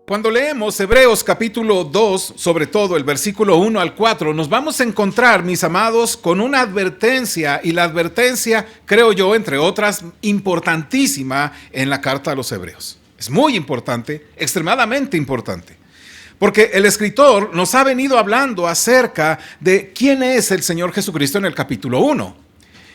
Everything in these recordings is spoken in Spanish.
Cuando leemos Hebreos capítulo 2, sobre todo el versículo 1 al 4, nos vamos a encontrar, mis amados, con una advertencia, y la advertencia, creo yo, entre otras, importantísima en la carta a los Hebreos. Es muy importante, extremadamente importante, porque el escritor nos ha venido hablando acerca de quién es el Señor Jesucristo en el capítulo 1.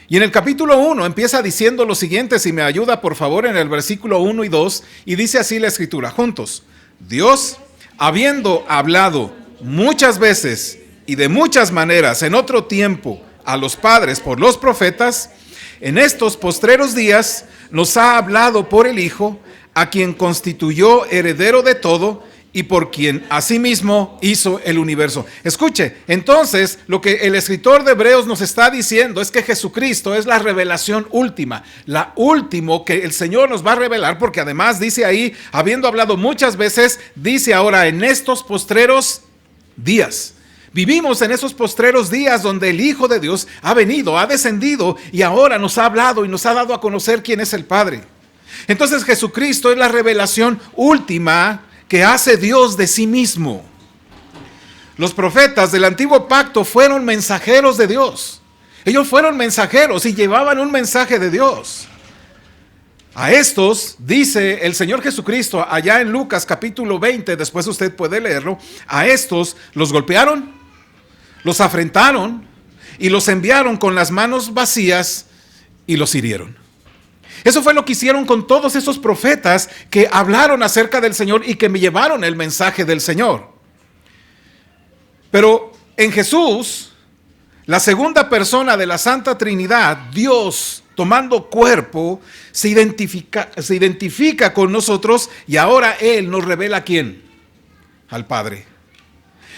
Y en el capítulo 1 empieza diciendo lo siguiente, si me ayuda por favor, en el versículo 1 y 2, y dice así la escritura, juntos: Dios, habiendo hablado muchas veces y de muchas maneras en otro tiempo a los padres por los profetas, en estos postreros días nos ha hablado por el Hijo, a quien constituyó heredero de todo y por quien asimismo hizo el universo. Escuche, entonces lo que el escritor de Hebreos nos está diciendo es que Jesucristo es la revelación última, la última que el Señor nos va a revelar, porque además dice ahí, habiendo hablado muchas veces, dice ahora en estos postreros días. Vivimos en esos postreros días donde el Hijo de Dios ha venido, ha descendido y ahora nos ha hablado y nos ha dado a conocer quién es el Padre. Entonces Jesucristo es la revelación última que hace Dios de sí mismo. Los profetas del antiguo pacto fueron mensajeros de Dios. Ellos fueron mensajeros y llevaban un mensaje de Dios. A estos, dice el Señor Jesucristo allá en Lucas capítulo 20, después usted puede leerlo, a estos los golpearon, los afrentaron y los enviaron con las manos vacías y los hirieron. Eso fue lo que hicieron con todos esos profetas que hablaron acerca del Señor y que me llevaron el mensaje del Señor. Pero en Jesús, la segunda persona de la Santa Trinidad, Dios tomando cuerpo, se identifica con nosotros y ahora Él nos revela ¿a quién? Al Padre.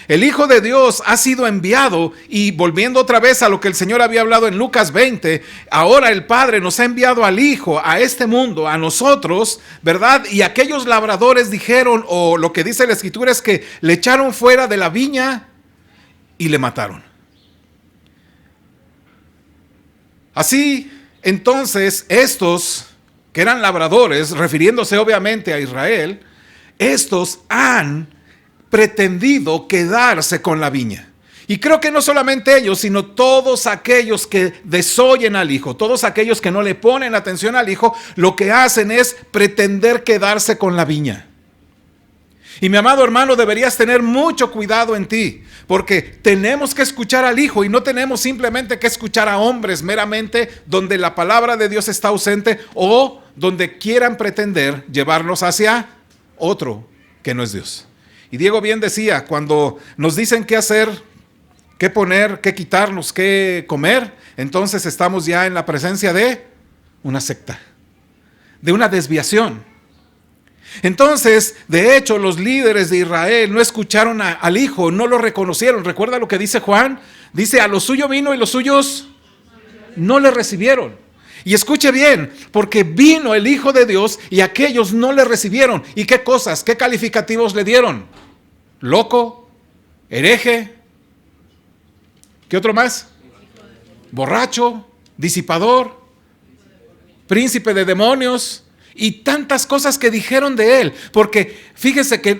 El Hijo de Dios ha sido enviado y volviendo otra vez a lo que el Señor había hablado en Lucas 20, ahora el Padre nos ha enviado al Hijo, a este mundo, a nosotros, ¿verdad? Y aquellos labradores dijeron, o lo que dice la Escritura es que le echaron fuera de la viña y le mataron. Así, entonces, estos que eran labradores, refiriéndose obviamente a Israel, estos han pretendido quedarse con la viña. Y creo que no solamente ellos, sino todos aquellos que desoyen al Hijo, todos aquellos que no le ponen atención al Hijo, lo que hacen es pretender quedarse con la viña. Y mi amado hermano, deberías tener mucho cuidado en ti, porque tenemos que escuchar al Hijo y no tenemos simplemente que escuchar a hombres meramente donde la palabra de Dios está ausente o donde quieran pretender llevarnos hacia otro que no es Dios. Y Diego bien decía, cuando nos dicen qué hacer, qué poner, qué quitarnos, qué comer, entonces estamos ya en la presencia de una secta, de una desviación. Entonces, de hecho, los líderes de Israel no escucharon al Hijo, no lo reconocieron. ¿Recuerda lo que dice Juan? Dice, a lo suyo vino y los suyos no le recibieron. Y escuche bien, porque vino el Hijo de Dios y aquellos no le recibieron. ¿Y qué cosas, qué calificativos le dieron? Loco, hereje, ¿qué otro más? Borracho, disipador, príncipe de demonios y tantas cosas que dijeron de él. Porque fíjese que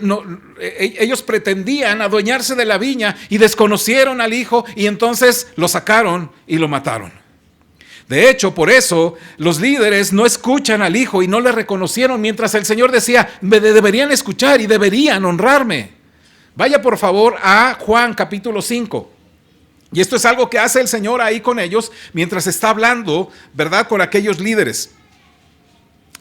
ellos pretendían adueñarse de la viña y desconocieron al Hijo y entonces lo sacaron y lo mataron. De hecho, por eso los líderes no escuchan al Hijo y no le reconocieron, mientras el Señor decía, me deberían escuchar y deberían honrarme. Vaya por favor a Juan capítulo 5. Y esto es algo que hace el Señor ahí con ellos mientras está hablando, ¿verdad?, con aquellos líderes.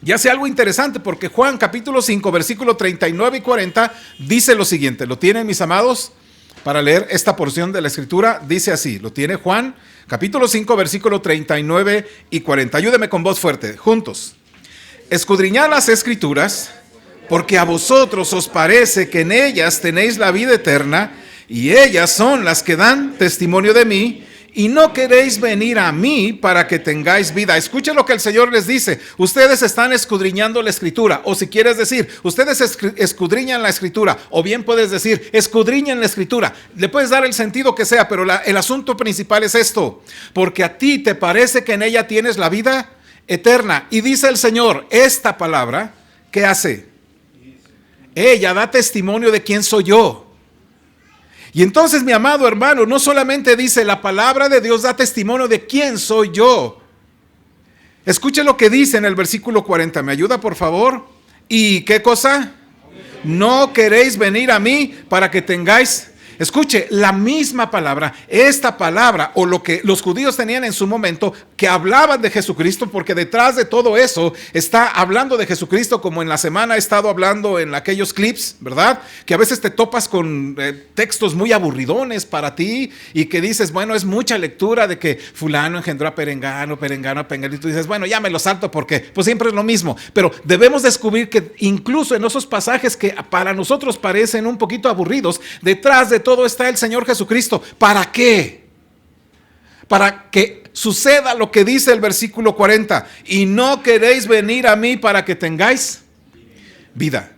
Y hace algo interesante porque Juan capítulo 5, versículo 39 y 40 dice lo siguiente. ¿Lo tienen, mis amados? Para leer esta porción de la Escritura, dice así, lo tiene Juan, capítulo 5, versículo 39 y 40. Ayúdeme con voz fuerte, juntos. Escudriñad las Escrituras, porque a vosotros os parece que en ellas tenéis la vida eterna, y ellas son las que dan testimonio de mí, y no queréis venir a mí para que tengáis vida. Escuchen lo que el Señor les dice. Ustedes están escudriñando la Escritura. O si quieres decir, ustedes escudriñan la Escritura. O bien puedes decir, escudriñan la Escritura. Le puedes dar el sentido que sea, pero el asunto principal es esto. Porque a ti te parece que en ella tienes la vida eterna. Y dice el Señor, esta palabra, ¿qué hace? Ella da testimonio de quién soy yo. Y entonces, mi amado hermano, no solamente dice la palabra de Dios da testimonio de quién soy yo. Escuche lo que dice en el versículo 40. ¿Me ayuda, por favor? ¿Y qué cosa? No queréis venir a mí para que tengáis... Escuche, la misma palabra, esta palabra, o lo que los judíos tenían en su momento, que hablaban de Jesucristo, porque detrás de todo eso está hablando de Jesucristo, como en la semana he estado hablando en aquellos clips, ¿verdad? Que a veces te topas con textos muy aburridones para ti, y que dices, bueno, es mucha lectura de que fulano engendró a perengano, perengano a perengano, y tú dices, bueno, ya me lo salto porque pues siempre es lo mismo. Pero debemos descubrir que incluso en esos pasajes que para nosotros parecen un poquito aburridos, detrás de todo está el Señor Jesucristo. ¿Para qué? Para que suceda lo que dice el versículo 40. Y no queréis venir a mí para que tengáis vida.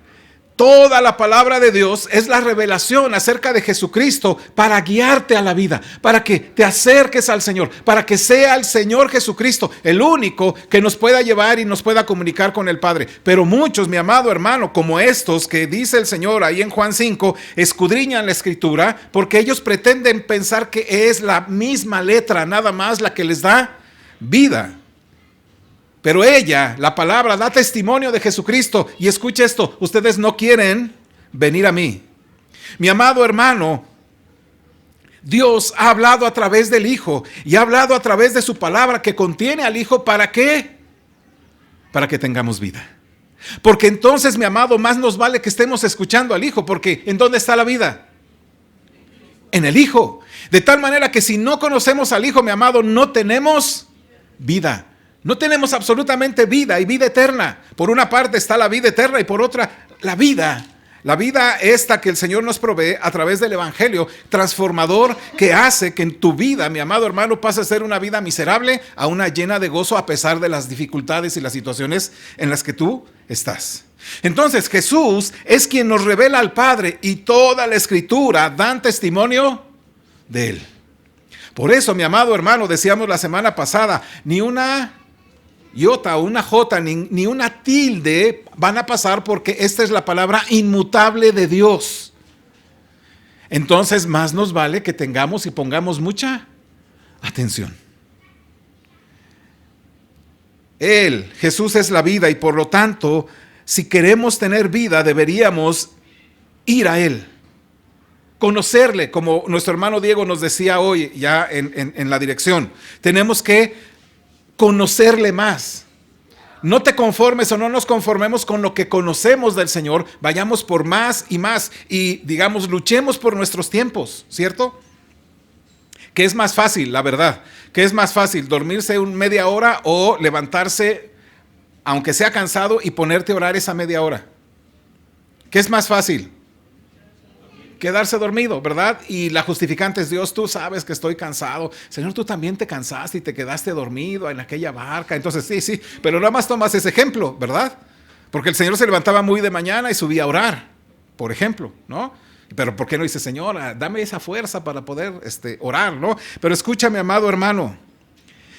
Toda la palabra de Dios es la revelación acerca de Jesucristo para guiarte a la vida, para que te acerques al Señor, para que sea el Señor Jesucristo el único que nos pueda llevar y nos pueda comunicar con el Padre. Pero muchos, mi amado hermano, como estos que dice el Señor ahí en Juan 5, escudriñan la Escritura porque ellos pretenden pensar que es la misma letra, nada más la que les da vida. Pero ella, la palabra, da testimonio de Jesucristo. Y escucha esto, ustedes no quieren venir a mí. Mi amado hermano, Dios ha hablado a través del Hijo y ha hablado a través de su palabra que contiene al Hijo. ¿Para qué? Para que tengamos vida. Porque entonces, mi amado, más nos vale que estemos escuchando al Hijo, porque ¿en dónde está la vida? En el Hijo. De tal manera que si no conocemos al Hijo, mi amado, no tenemos vida. No tenemos absolutamente vida y vida eterna. Por una parte está la vida eterna y por otra la vida. La vida esta que el Señor nos provee a través del Evangelio transformador que hace que en tu vida, mi amado hermano, pase a ser una vida miserable a una llena de gozo a pesar de las dificultades y las situaciones en las que tú estás. Entonces Jesús es quien nos revela al Padre y toda la Escritura dan testimonio de Él. Por eso, mi amado hermano, decíamos la semana pasada, ni una iota o una jota, ni una tilde van a pasar porque esta es la palabra inmutable de Dios. Entonces más nos vale que tengamos y pongamos mucha atención. Él, Jesús es la vida y por lo tanto, si queremos tener vida deberíamos ir a Él. Conocerle, como nuestro hermano Diego nos decía hoy ya en la dirección. Tenemos que conocerle más. No te conformes o no nos conformemos con lo que conocemos del Señor, vayamos por más y más y digamos, luchemos por nuestros tiempos, ¿cierto? ¿Qué es más fácil, la verdad? ¿Qué es más fácil, dormirse media hora o levantarse, aunque sea cansado, y ponerte a orar esa media hora? ¿Qué es más fácil? Quedarse dormido, ¿verdad? Y la justificante es Dios, tú sabes que estoy cansado. Señor, tú también te cansaste y te quedaste dormido en aquella barca. Entonces, sí, pero nada más tomas ese ejemplo, ¿verdad? Porque el Señor se levantaba muy de mañana y subía a orar, por ejemplo, ¿no? Pero ¿por qué no dice, Señor, dame esa fuerza para poder orar, ¿no? Pero escúchame, amado hermano.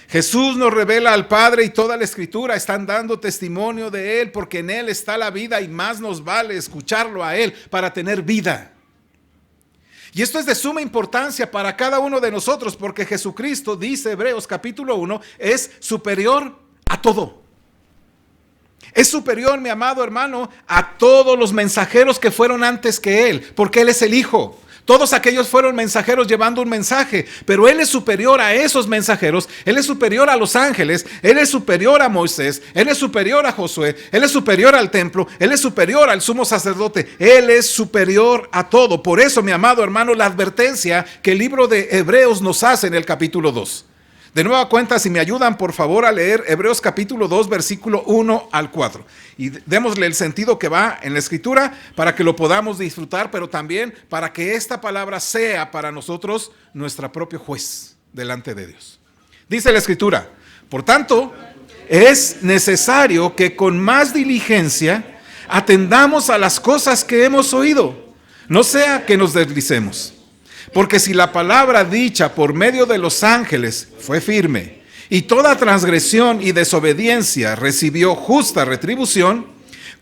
Jesús nos revela al Padre y toda la Escritura están dando testimonio de Él porque en Él está la vida y más nos vale escucharlo a Él para tener vida. Y esto es de suma importancia para cada uno de nosotros porque Jesucristo, dice Hebreos capítulo 1, es superior a todo. Es superior, mi amado hermano, a todos los mensajeros que fueron antes que Él, porque Él es el Hijo. Todos aquellos fueron mensajeros llevando un mensaje, pero Él es superior a esos mensajeros, Él es superior a los ángeles, Él es superior a Moisés, Él es superior a Josué, Él es superior al templo, Él es superior al sumo sacerdote, Él es superior a todo. Por eso, mi amado hermano, la advertencia que el libro de Hebreos nos hace en el capítulo 2. De nueva cuenta, si me ayudan por favor a leer Hebreos capítulo 2, versículo 1 al 4. Y démosle el sentido que va en la Escritura para que lo podamos disfrutar, pero también para que esta palabra sea para nosotros nuestra propio juez delante de Dios. Dice la Escritura, por tanto, es necesario que con más diligencia atendamos a las cosas que hemos oído, no sea que nos deslicemos. Porque si la palabra dicha por medio de los ángeles fue firme, y toda transgresión y desobediencia recibió justa retribución,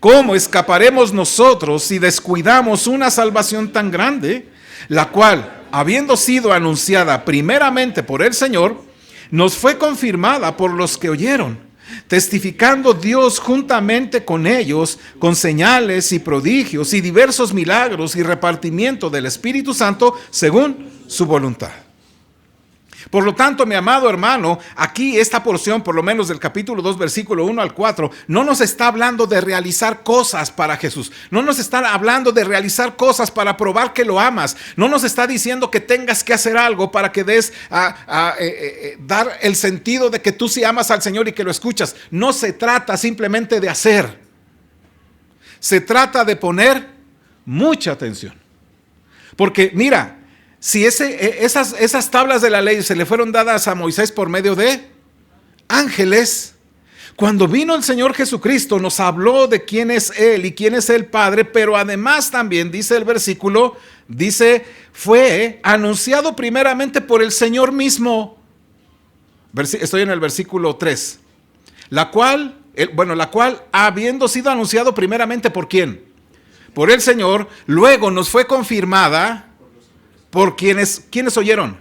¿Cómo escaparemos nosotros si descuidamos una salvación tan grande, la cual, habiendo sido anunciada primeramente por el Señor, nos fue confirmada por los que oyeron, testificando Dios juntamente con ellos, con señales y prodigios y diversos milagros y repartimiento del Espíritu Santo según su voluntad? Por lo tanto, mi amado hermano, aquí esta porción, por lo menos del capítulo 2, versículo 1 al 4, no nos está hablando de realizar cosas para Jesús. No nos está hablando de realizar cosas para probar que lo amas. No nos está diciendo que tengas que hacer algo para que dar el sentido de que tú sí amas al Señor y que lo escuchas. No se trata simplemente de hacer. Se trata de poner mucha atención. Porque mira, si esas tablas de la ley se le fueron dadas a Moisés por medio de ángeles, cuando vino el Señor Jesucristo nos habló de quién es Él y quién es el Padre, pero además también dice el versículo, fue anunciado primeramente por el Señor mismo. Estoy en el versículo 3. La cual habiendo sido anunciado primeramente ¿por quién? Por el Señor, luego nos fue confirmada por quienes oyeron.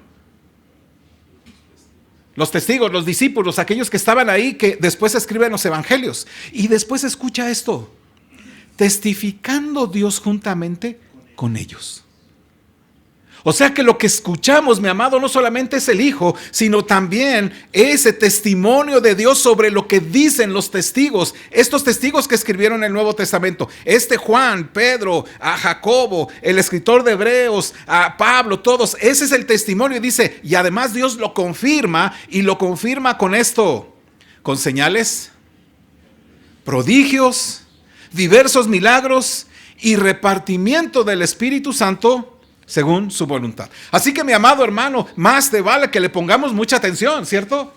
Los testigos, los discípulos, aquellos que estaban ahí, que después escriben los evangelios. Y después escucha esto: testificando Dios juntamente con ellos. O sea que lo que escuchamos, mi amado, no solamente es el Hijo, sino también ese testimonio de Dios sobre lo que dicen los testigos. Estos testigos que escribieron el Nuevo Testamento. Juan, Pedro, a Jacobo, el escritor de Hebreos, a Pablo, todos. Ese es el testimonio. Y dice, y además Dios lo confirma, y lo confirma con esto: con señales, prodigios, diversos milagros y repartimiento del Espíritu Santo según su voluntad. Así que, mi amado hermano, más te vale que le pongamos mucha atención, ¿cierto?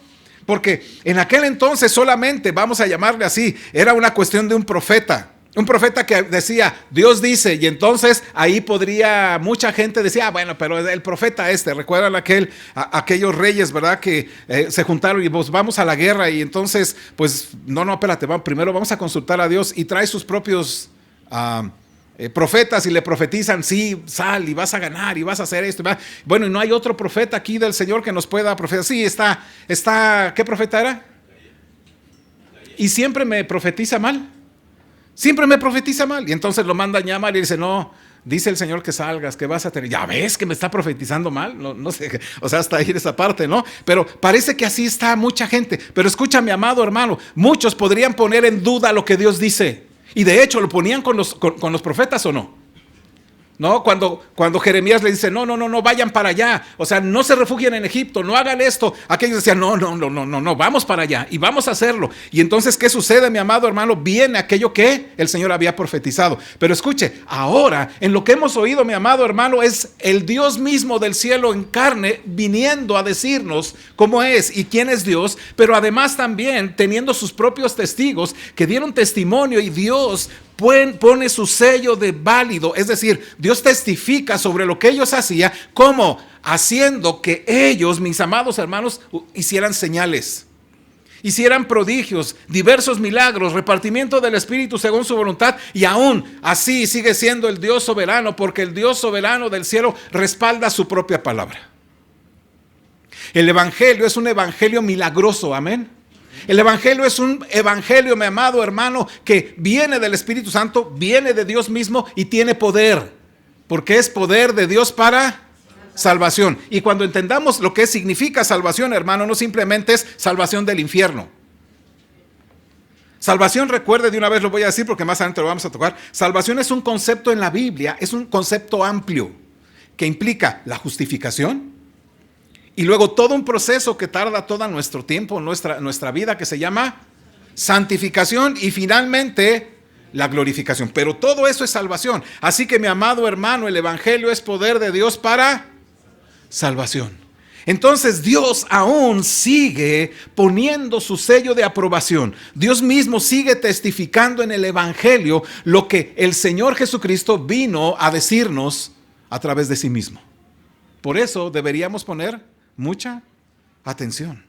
Porque en aquel entonces solamente, vamos a llamarle así, era una cuestión de un profeta. Un profeta que decía, Dios dice, y entonces ahí podría, mucha gente decía, bueno, pero el profeta recuerdan aquellos reyes, ¿verdad? Que se juntaron y pues vamos a la guerra, y entonces, pues, no, espérate, primero vamos a consultar a Dios, y trae sus propios profetas y le profetizan, sí, sal y vas a ganar y vas a hacer esto. Bueno, y no hay otro profeta aquí del Señor que nos pueda profetizar. Sí, está, ¿qué profeta era? Y siempre me profetiza mal. Siempre me profetiza mal. Y entonces lo mandan llamar y dice, no, dice el Señor que salgas, que vas a tener. Ya ves que me está profetizando mal. No sé, o sea, hasta ahí esa parte, ¿no? Pero parece que así está mucha gente. Pero escucha, mi amado hermano, muchos podrían poner en duda lo que Dios dice. Y de hecho lo ponían con los profetas, ¿o no? ¿No? Cuando Jeremías le dice, no, vayan para allá. O sea, no se refugien en Egipto, no hagan esto. Aquellos decían, no, vamos para allá y vamos a hacerlo. Y entonces, ¿qué sucede, mi amado hermano? Viene aquello que el Señor había profetizado. Pero escuche, ahora, en lo que hemos oído, mi amado hermano, es el Dios mismo del cielo en carne viniendo a decirnos cómo es y quién es Dios, pero además también teniendo sus propios testigos que dieron testimonio, y Dios pone su sello de válido, es decir, Dios testifica sobre lo que ellos hacían, como haciendo que ellos, mis amados hermanos, hicieran señales, hicieran prodigios, diversos milagros, repartimiento del Espíritu según su voluntad, y aún así sigue siendo el Dios soberano, porque el Dios soberano del cielo respalda su propia palabra. El evangelio es un evangelio milagroso, amén. El evangelio es un evangelio, mi amado hermano, que viene del Espíritu Santo, viene de Dios mismo y tiene poder, porque es poder de Dios para salvación. Y cuando entendamos lo que significa salvación, hermano, no simplemente es salvación del infierno. Salvación, recuerde, de una vez lo voy a decir porque más adelante lo vamos a tocar. Salvación es un concepto en la Biblia, es un concepto amplio que implica la justificación. Y luego todo un proceso que tarda todo nuestro tiempo, nuestra vida, que se llama santificación, y finalmente la glorificación. Pero todo eso es salvación. Así que, mi amado hermano, el evangelio es poder de Dios para salvación. Entonces Dios aún sigue poniendo su sello de aprobación. Dios mismo sigue testificando en el evangelio lo que el Señor Jesucristo vino a decirnos a través de sí mismo. Por eso deberíamos poner mucha atención.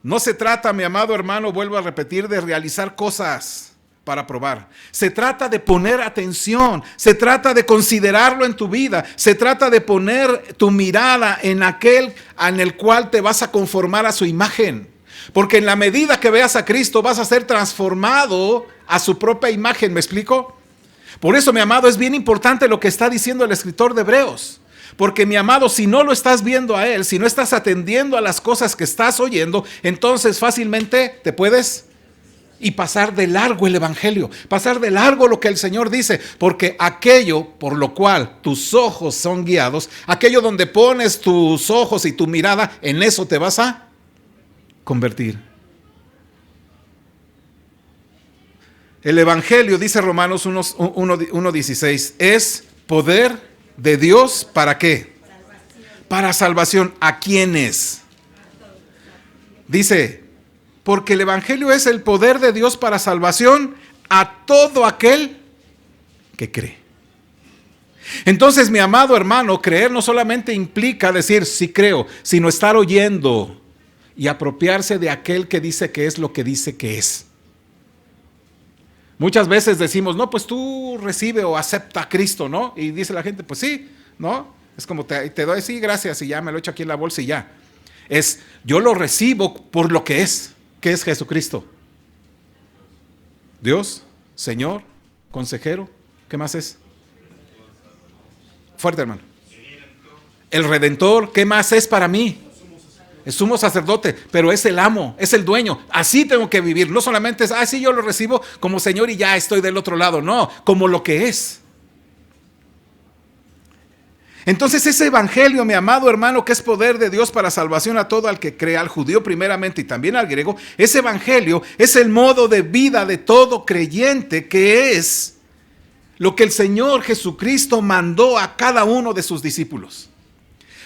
No se trata, mi amado hermano, vuelvo a repetir, de realizar cosas para probar. Se trata de poner atención, se trata de considerarlo en tu vida, se trata de poner tu mirada en aquel en el cual te vas a conformar a su imagen. Porque en la medida que veas a Cristo vas a ser transformado a su propia imagen, ¿me explico? Por eso, mi amado, es bien importante lo que está diciendo el escritor de Hebreos. Porque, mi amado, si no lo estás viendo a Él, si no estás atendiendo a las cosas que estás oyendo, entonces fácilmente te puedes y pasar de largo el evangelio, pasar de largo lo que el Señor dice, porque aquello por lo cual tus ojos son guiados, aquello donde pones tus ojos y tu mirada, en eso te vas a convertir. El evangelio, dice Romanos 1:16, es poder de Dios, ¿para qué? Para salvación. ¿A quiénes? Dice, porque el evangelio es el poder de Dios para salvación a todo aquel que cree. Entonces, mi amado hermano, creer no solamente implica decir sí creo, sino estar oyendo y apropiarse de aquel que dice que es lo que dice que es. Muchas veces decimos, no, pues tú recibe o acepta a Cristo, ¿no? Y dice la gente, pues sí, ¿no? Es como te doy, sí, gracias, y ya me lo echo aquí en la bolsa y ya. Yo lo recibo por lo que es. ¿Qué es Jesucristo? Dios, Señor, consejero, ¿qué más es? Fuerte, hermano. El Redentor, ¿qué más es para mí? El sumo sacerdote, pero es el amo, es el dueño. Así tengo que vivir. No solamente es, sí, yo lo recibo como Señor y ya estoy del otro lado. No, como lo que es. Entonces ese evangelio, mi amado hermano, que es poder de Dios para salvación a todo al que cree, al judío primeramente y también al griego, ese evangelio es el modo de vida de todo creyente, que es lo que el Señor Jesucristo mandó a cada uno de sus discípulos.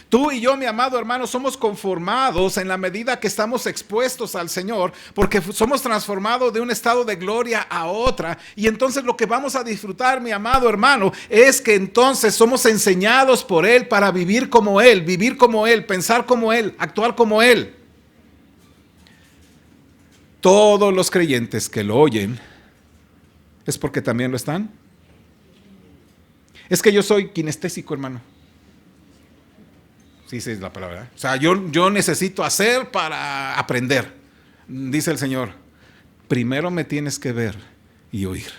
Tú y yo, mi amado hermano, somos conformados en la medida que estamos expuestos al Señor, porque somos transformados de un estado de gloria a otra. Y entonces lo que vamos a disfrutar, mi amado hermano, es que entonces somos enseñados por Él para vivir como Él, pensar como Él, actuar como Él. Todos los creyentes que lo oyen, ¿es porque también lo están? Es que yo soy kinestésico, hermano. Sí, sí, es la palabra. O sea, yo necesito hacer para aprender. Dice el Señor, primero me tienes que ver y oír.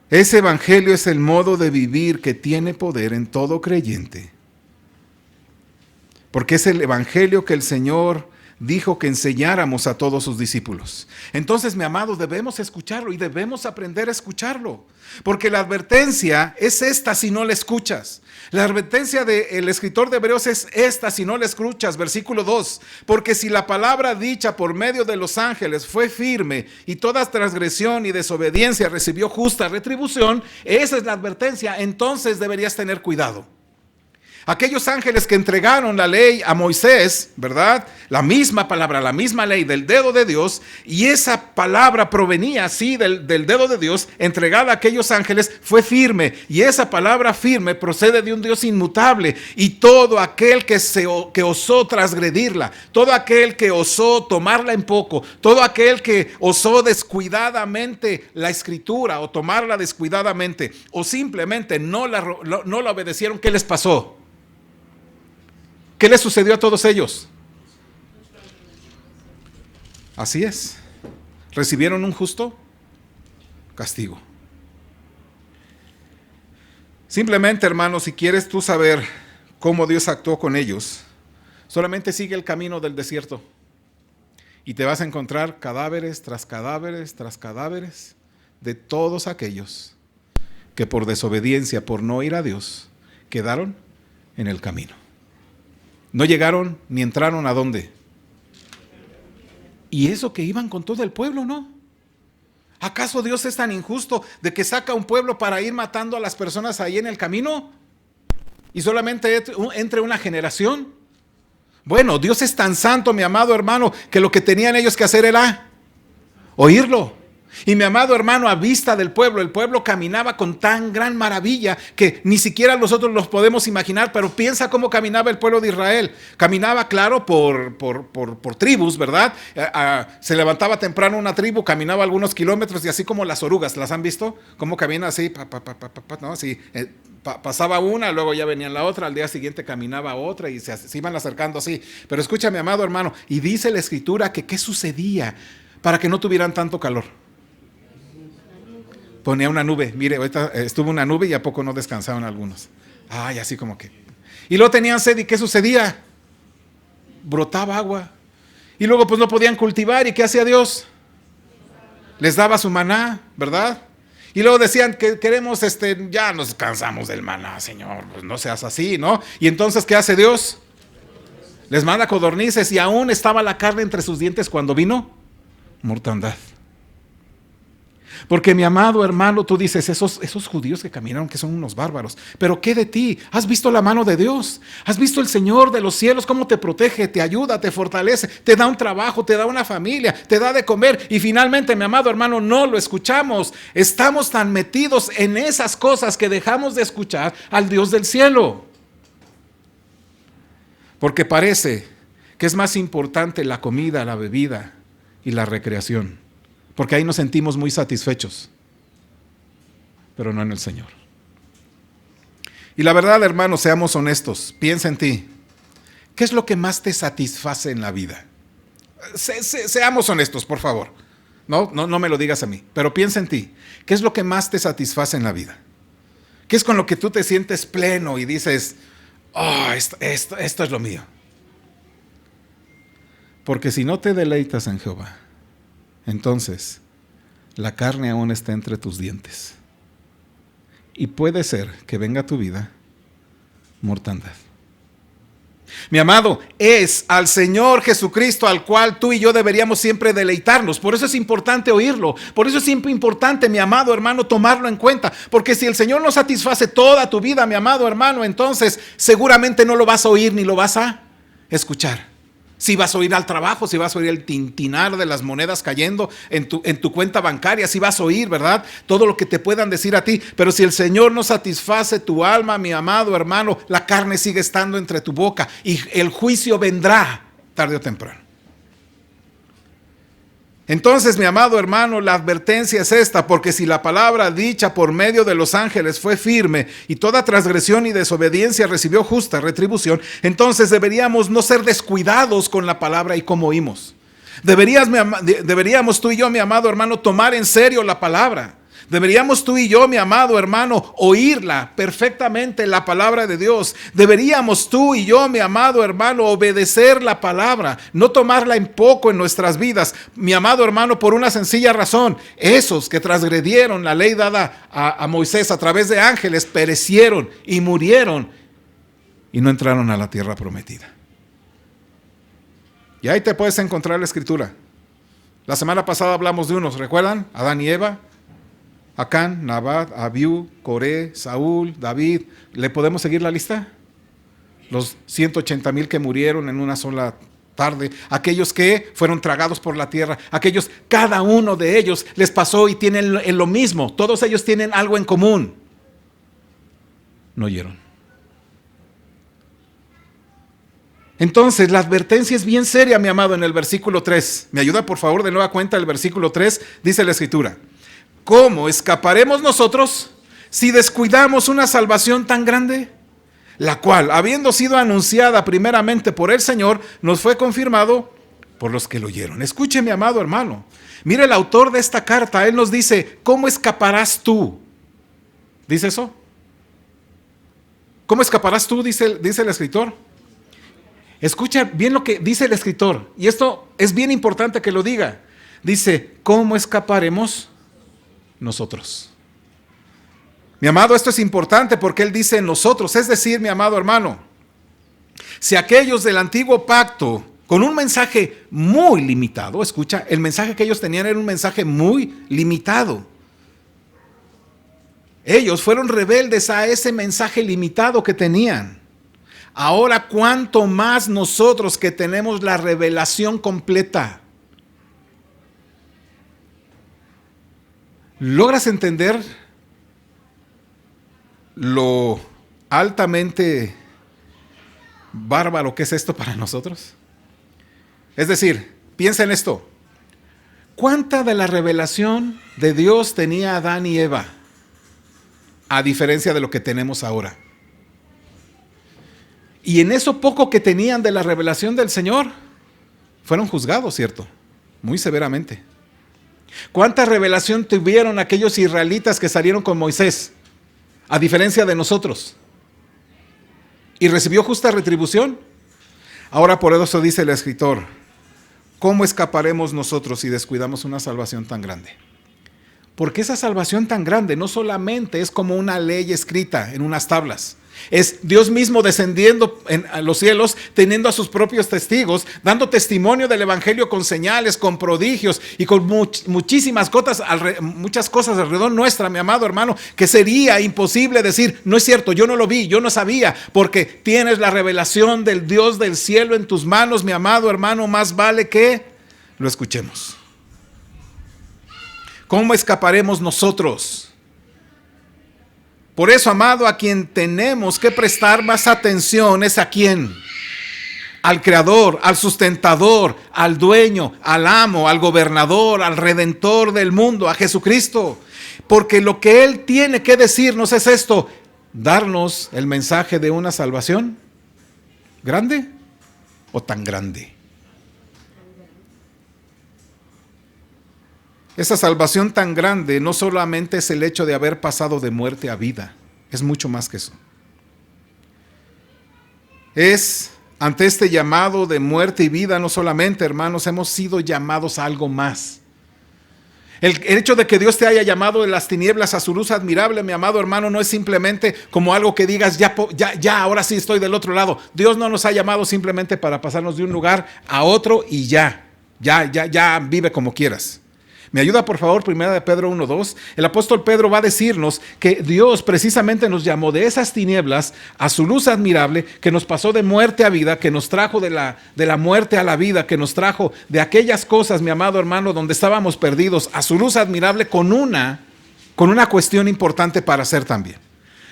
Ese evangelio es el modo de vivir que tiene poder en todo creyente. Porque es el evangelio que el Señor dijo que enseñáramos a todos sus discípulos. Entonces, mi amado, debemos escucharlo y debemos aprender a escucharlo. Porque la advertencia es esta si no la escuchas. La advertencia del escritor de Hebreos es esta si no la escuchas. Versículo 2. Porque si la palabra dicha por medio de los ángeles fue firme y toda transgresión y desobediencia recibió justa retribución, esa es la advertencia. Entonces deberías tener cuidado. Aquellos ángeles que entregaron la ley a Moisés, ¿verdad? La misma palabra, la misma ley del dedo de Dios, y esa palabra provenía así del dedo de Dios, entregada a aquellos ángeles, fue firme, y esa palabra firme procede de un Dios inmutable, y todo aquel que osó transgredirla, todo aquel que osó tomarla en poco, todo aquel que osó descuidadamente la escritura, o tomarla descuidadamente, o simplemente no la obedecieron, ¿qué les pasó? ¿Qué les sucedió a todos ellos? Así es. Recibieron un justo castigo. Simplemente, hermano, si quieres tú saber cómo Dios actuó con ellos, solamente sigue el camino del desierto y te vas a encontrar cadáveres tras cadáveres tras cadáveres de todos aquellos que por desobediencia, por no ir a Dios, quedaron en el camino. No llegaron ni entraron a dónde. Y eso que iban con todo el pueblo, ¿no? ¿Acaso Dios es tan injusto de que saca un pueblo para ir matando a las personas ahí en el camino? Y solamente entre una generación. Bueno, Dios es tan santo, mi amado hermano, que lo que tenían ellos que hacer era oírlo. Y mi amado hermano, a vista del pueblo, el pueblo caminaba con tan gran maravilla que ni siquiera nosotros los podemos imaginar, pero piensa cómo caminaba el pueblo de Israel. Caminaba, claro, por tribus, ¿verdad? Se levantaba temprano una tribu, caminaba algunos kilómetros y así como las orugas, ¿las han visto? Cómo camina así, ¿no? Así, pasaba una, luego ya venía la otra, al día siguiente caminaba otra y se iban acercando así. Pero escucha, mi amado hermano, y dice la Escritura que qué sucedía para que no tuvieran tanto calor. Ponía una nube, mire, ahorita estuvo una nube y a poco no descansaban algunos. Ay, así como que. Y luego tenían sed, ¿y qué sucedía? Brotaba agua. Y luego pues no podían cultivar, ¿y qué hacía Dios? Les daba su maná, ¿verdad? Y luego decían que queremos, ya nos cansamos del maná, Señor, pues no seas así, ¿no? Y entonces, ¿qué hace Dios? Les manda codornices y aún estaba la carne entre sus dientes cuando vino mortandad. Porque mi amado hermano, tú dices, esos judíos que caminaron que son unos bárbaros, pero ¿qué de ti? ¿Has visto la mano de Dios? ¿Has visto el Señor de los cielos cómo te protege, te ayuda, te fortalece, te da un trabajo, te da una familia, te da de comer? Y finalmente, mi amado hermano, no lo escuchamos. Estamos tan metidos en esas cosas que dejamos de escuchar al Dios del cielo. Porque parece que es más importante la comida, la bebida y la recreación. Porque ahí nos sentimos muy satisfechos, pero no en el Señor. Y la verdad, hermanos, seamos honestos, piensa en ti. ¿Qué es lo que más te satisface en la vida? Seamos honestos, por favor. No me lo digas a mí, pero piensa en ti. ¿Qué es lo que más te satisface en la vida? ¿Qué es con lo que tú te sientes pleno y dices, oh, esto es lo mío? Porque si no te deleitas en Jehová, entonces la carne aún está entre tus dientes. Y puede ser que venga a tu vida mortandad. Mi amado, es al Señor Jesucristo al cual tú y yo deberíamos siempre deleitarnos. Por eso es importante oírlo. Por eso es siempre importante, mi amado hermano, tomarlo en cuenta. Porque si el Señor no satisface toda tu vida, mi amado hermano, entonces seguramente no lo vas a oír ni lo vas a escuchar. Si vas a oír al trabajo, si vas a oír el tintinar de las monedas cayendo en tu cuenta bancaria, si vas a oír, ¿verdad? Todo lo que te puedan decir a ti. Pero si el Señor no satisface tu alma, mi amado hermano, la carne sigue estando entre tu boca y el juicio vendrá tarde o temprano. Entonces, mi amado hermano, la advertencia es esta, porque si la palabra dicha por medio de los ángeles fue firme y toda transgresión y desobediencia recibió justa retribución, entonces deberíamos no ser descuidados con la palabra y como oímos. Deberíamos tú y yo, mi amado hermano, tomar en serio la palabra. Deberíamos tú y yo, mi amado hermano, oírla perfectamente, la palabra de Dios. Deberíamos tú y yo, mi amado hermano, obedecer la palabra, no tomarla en poco en nuestras vidas, mi amado hermano, por una sencilla razón. Esos que transgredieron la ley dada a Moisés a través de ángeles perecieron y murieron y no entraron a la tierra prometida. Y ahí te puedes encontrar la escritura. La semana pasada hablamos de unos, ¿recuerdan? Adán y Eva. Acán, Nabat, Abiú, Coré, Saúl, David. ¿Le podemos seguir la lista? Los 180,000 que murieron en una sola tarde. Aquellos que fueron tragados por la tierra. Aquellos, cada uno de ellos les pasó y tienen lo mismo. Todos ellos tienen algo en común. No oyeron. Entonces, la advertencia es bien seria, mi amado, en el versículo 3. ¿Me ayuda, por favor, de nueva cuenta el versículo 3? Dice la Escritura. ¿Cómo escaparemos nosotros si descuidamos una salvación tan grande? La cual, habiendo sido anunciada primeramente por el Señor, nos fue confirmado por los que lo oyeron. Escuche, mi amado hermano. Mire el autor de esta carta, él nos dice, ¿cómo escaparás tú? ¿Dice eso? ¿Cómo escaparás tú? Dice el escritor. Escucha bien lo que dice el escritor. Y esto es bien importante que lo diga. Dice, ¿cómo escaparemos nosotros? Mi amado, esto es importante porque él dice nosotros, es decir, mi amado hermano, si aquellos del antiguo pacto, con un mensaje muy limitado, escucha, el mensaje que ellos tenían era un mensaje muy limitado. Ellos fueron rebeldes a ese mensaje limitado que tenían. Ahora, ¿cuánto más nosotros que tenemos la revelación completa? ¿Logras entender lo altamente bárbaro que es esto para nosotros? Es decir, piensa en esto. ¿Cuánta de la revelación de Dios tenía Adán y Eva, a diferencia de lo que tenemos ahora? Y en eso poco que tenían de la revelación del Señor, fueron juzgados, ¿cierto? Muy severamente. ¿Cuánta revelación tuvieron aquellos israelitas que salieron con Moisés, a diferencia de nosotros? ¿Y recibió justa retribución? Ahora por eso dice el escritor, ¿cómo escaparemos nosotros si descuidamos una salvación tan grande? Porque esa salvación tan grande no solamente es como una ley escrita en unas tablas. Es Dios mismo descendiendo a los cielos, teniendo a sus propios testigos, dando testimonio del evangelio con señales, con prodigios y con muchísimas muchas cosas alrededor nuestra, mi amado hermano, que sería imposible decir, no es cierto, yo no lo vi, yo no sabía, porque tienes la revelación del Dios del cielo en tus manos, mi amado hermano, más vale que lo escuchemos. ¿Cómo escaparemos nosotros? Por eso, amado, a quien tenemos que prestar más atención es a quién. Al Creador, al sustentador, al dueño, al amo, al gobernador, al redentor del mundo, a Jesucristo. Porque lo que Él tiene que decirnos es esto, darnos el mensaje de una salvación grande o tan grande. Esa salvación tan grande no solamente es el hecho de haber pasado de muerte a vida, es mucho más que eso. Es ante este llamado de muerte y vida, no solamente, hermanos, hemos sido llamados a algo más. El hecho de que Dios te haya llamado de las tinieblas a su luz admirable, mi amado hermano, no es simplemente como algo que digas, ya, ahora sí estoy del otro lado. Dios no nos ha llamado simplemente para pasarnos de un lugar a otro y ya vive como quieras. ¿Me ayuda por favor? Primera de Pedro 1:2. El apóstol Pedro va a decirnos que Dios precisamente nos llamó de esas tinieblas a su luz admirable, que nos pasó de muerte a vida, que nos trajo de la muerte a la vida, que nos trajo de aquellas cosas, mi amado hermano, donde estábamos perdidos, a su luz admirable con una cuestión importante para hacer también.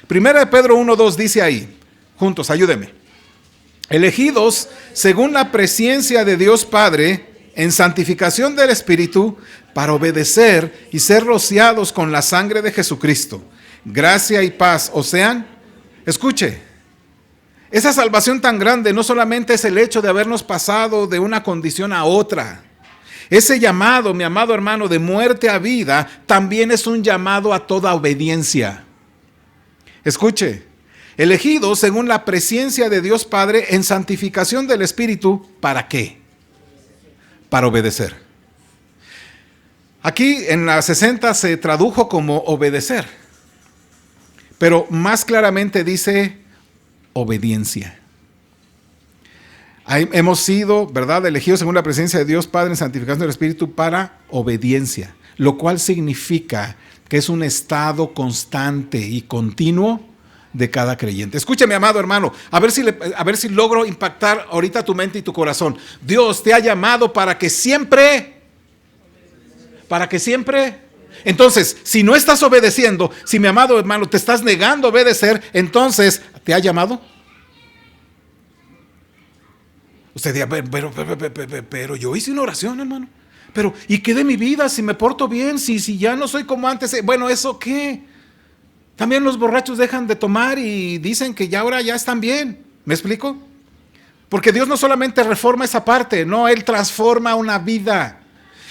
Primera de Pedro 1:2 dice ahí, juntos, ayúdenme. Elegidos según la presciencia de Dios Padre, en santificación del Espíritu, para obedecer y ser rociados con la sangre de Jesucristo. Gracia y paz os sean. Escuche, esa salvación tan grande no solamente es el hecho de habernos pasado de una condición a otra. Ese llamado, mi amado hermano, de muerte a vida, también es un llamado a toda obediencia. Escuche, elegidos según la presciencia de Dios Padre en santificación del Espíritu, ¿para qué? Para obedecer. Aquí en la 60 se tradujo como obedecer, pero más claramente dice obediencia. Hemos sido, ¿verdad?, elegidos según la presencia de Dios Padre en santificación del Espíritu para obediencia, lo cual significa que es un estado constante y continuo de cada creyente. Escúchame, amado hermano, a ver si logro impactar ahorita tu mente y tu corazón. Dios te ha llamado para que siempre. Entonces, si no estás obedeciendo, si mi amado hermano te estás negando a obedecer, entonces, ¿te ha llamado? Usted dirá, pero yo hice una oración, hermano. Pero, ¿y qué de mi vida si me porto bien? Si ya no soy como antes. Bueno, ¿eso qué? También los borrachos dejan de tomar y dicen que ya ahora ya están bien. ¿Me explico? Porque Dios no solamente reforma esa parte, no, Él transforma una vida.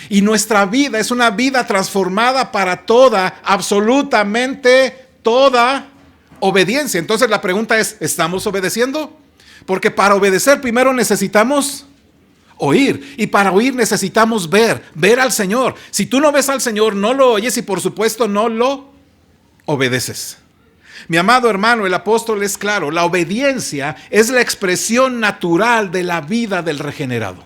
Y nuestra vida es una vida transformada para toda, absolutamente toda obediencia. Entonces la pregunta es, ¿estamos obedeciendo? Porque para obedecer primero necesitamos oír. Y para oír necesitamos ver al Señor. Si tú no ves al Señor, no lo oyes y por supuesto no lo obedeces. Mi amado hermano, el apóstol es claro, la obediencia es la expresión natural de la vida del regenerado.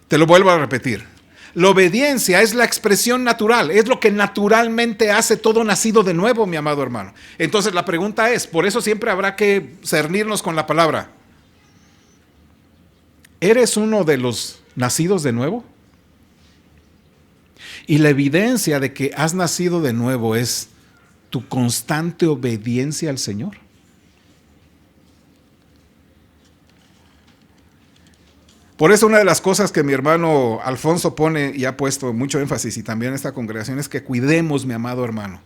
Te lo vuelvo a repetir. La obediencia es la expresión natural, es lo que naturalmente hace todo nacido de nuevo, mi amado hermano. Entonces la pregunta es, por eso siempre habrá que cernirnos con la palabra. ¿Eres uno de los nacidos de nuevo? Y la evidencia de que has nacido de nuevo es tu constante obediencia al Señor. Por eso una de las cosas que mi hermano Alfonso pone y ha puesto mucho énfasis, y también esta congregación, es que cuidemos, mi amado hermano,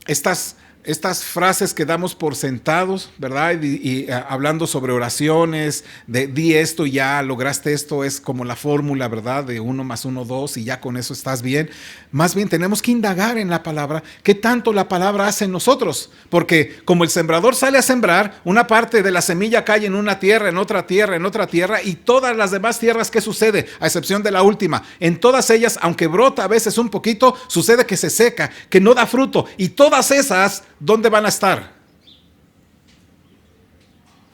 estas frases que damos por sentados, ¿verdad? Y hablando sobre oraciones, de di esto y ya lograste esto, es como la fórmula, ¿verdad? De 1 más 1, 2 y ya con eso estás bien. Más bien tenemos que indagar en la palabra, ¿qué tanto la palabra hace en nosotros? Porque como el sembrador sale a sembrar, una parte de la semilla cae en una tierra, en otra tierra, en otra tierra, y todas las demás tierras, ¿qué sucede? A excepción de la última, en todas ellas, aunque brota a veces un poquito, sucede que se seca, que no da fruto, y todas esas, ¿dónde van a estar?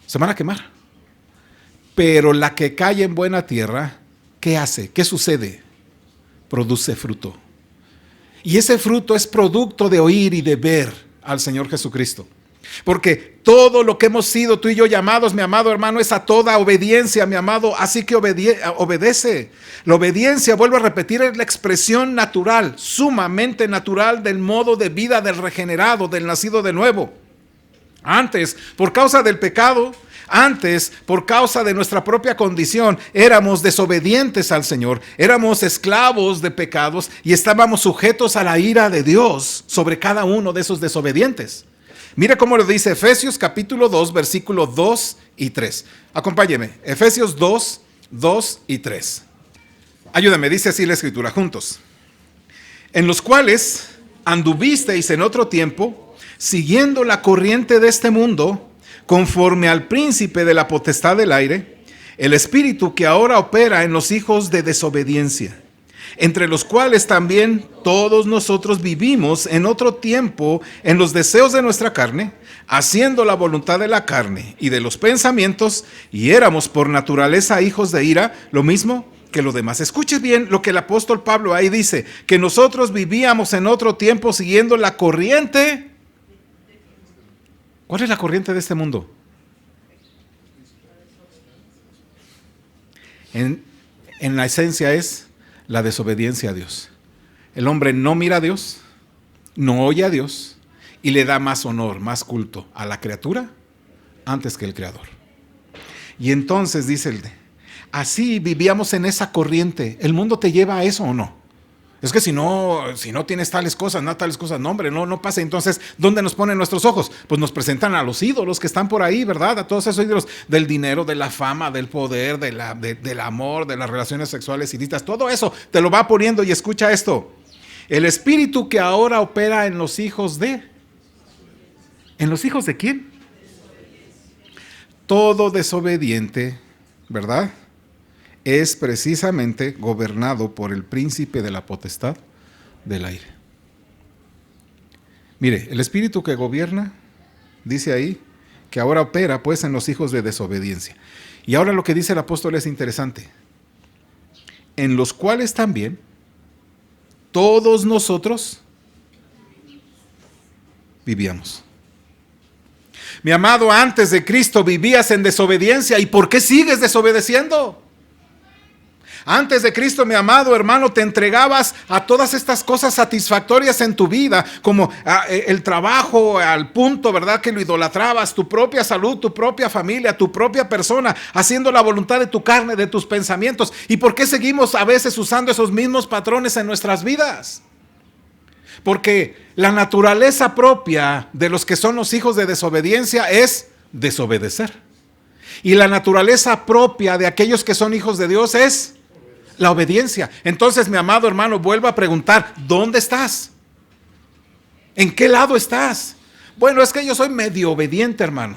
Se van a quemar. Pero la que cae en buena tierra, ¿qué hace? ¿Qué sucede? Produce fruto. Y ese fruto es producto de oír y de ver al Señor Jesucristo. Porque todo lo que hemos sido tú y yo llamados, mi amado hermano, es a toda obediencia, mi amado. Así que obedece. La obediencia, vuelvo a repetir, es la expresión natural, sumamente natural del modo de vida del regenerado, del nacido de nuevo. Antes, por causa del pecado, antes, por causa de nuestra propia condición, éramos desobedientes al Señor, éramos esclavos de pecados y estábamos sujetos a la ira de Dios sobre cada uno de esos desobedientes. Mire cómo lo dice Efesios capítulo 2, versículos 2 y 3. Acompáñeme, Efesios 2, 2 y 3. Ayúdame, dice así la escritura, juntos. En los cuales anduvisteis en otro tiempo, siguiendo la corriente de este mundo, conforme al príncipe de la potestad del aire, el espíritu que ahora opera en los hijos de desobediencia, entre los cuales también todos nosotros vivimos en otro tiempo en los deseos de nuestra carne, haciendo la voluntad de la carne y de los pensamientos, y éramos por naturaleza hijos de ira, lo mismo que los demás. Escuche bien lo que el apóstol Pablo ahí dice, que nosotros vivíamos en otro tiempo siguiendo la corriente. ¿Cuál es la corriente de este mundo? En la esencia es la desobediencia a Dios. El hombre no mira a Dios, no oye a Dios y le da más honor, más culto a la criatura antes que el Creador. Y entonces dice él, así vivíamos en esa corriente. ¿El mundo te lleva a eso o no? Es que si no tienes tales cosas, no, hombre, no pasa. Entonces, ¿dónde nos ponen nuestros ojos? Pues nos presentan a los ídolos que están por ahí, ¿verdad? A todos esos ídolos del dinero, de la fama, del poder, del amor, de las relaciones sexuales ilícitas. Todo eso te lo va poniendo y escucha esto. El espíritu que ahora opera en los hijos de... ¿En los hijos de quién? Todo desobediente, ¿verdad? Es precisamente gobernado por el príncipe de la potestad del aire. Mire, el espíritu que gobierna, dice ahí, que ahora opera pues en los hijos de desobediencia. Y ahora lo que dice el apóstol es interesante. En los cuales también todos nosotros vivíamos. Mi amado, antes de Cristo vivías en desobediencia. ¿Y por qué sigues desobedeciendo? Antes de Cristo, mi amado hermano, te entregabas a todas estas cosas satisfactorias en tu vida, como el trabajo al punto, ¿verdad? Que lo idolatrabas, tu propia salud, tu propia familia, tu propia persona, haciendo la voluntad de tu carne, de tus pensamientos. ¿Y por qué seguimos a veces usando esos mismos patrones en nuestras vidas? Porque la naturaleza propia de los que son los hijos de desobediencia es desobedecer. Y la naturaleza propia de aquellos que son hijos de Dios es la obediencia. Entonces, mi amado hermano, vuelvo a preguntar, ¿dónde estás? ¿En qué lado estás? Bueno, es que yo soy medio obediente, hermano.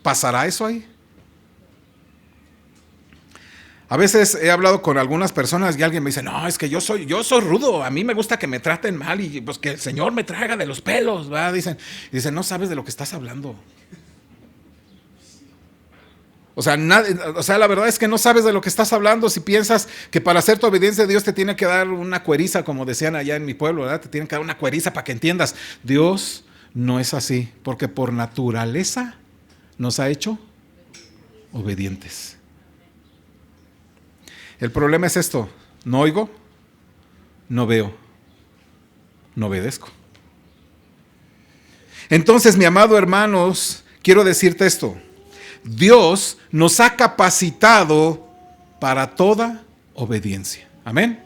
¿Pasará eso ahí? A veces he hablado con algunas personas y alguien me dice, no, es que yo soy rudo, a mí me gusta que me traten mal y pues que el Señor me traiga de los pelos, ¿verdad? Dicen, no sabes de lo que estás hablando. O sea, la verdad es que no sabes de lo que estás hablando si piensas que para hacer tu obediencia Dios te tiene que dar una cueriza, como decían allá en mi pueblo, ¿verdad? Te tienen que dar una cueriza para que entiendas. Dios no es así, porque por naturaleza nos ha hecho obedientes. El problema es esto, no oigo, no veo, no obedezco. Entonces, mi amado hermanos, quiero decirte esto. Dios nos ha capacitado para toda obediencia. Amén.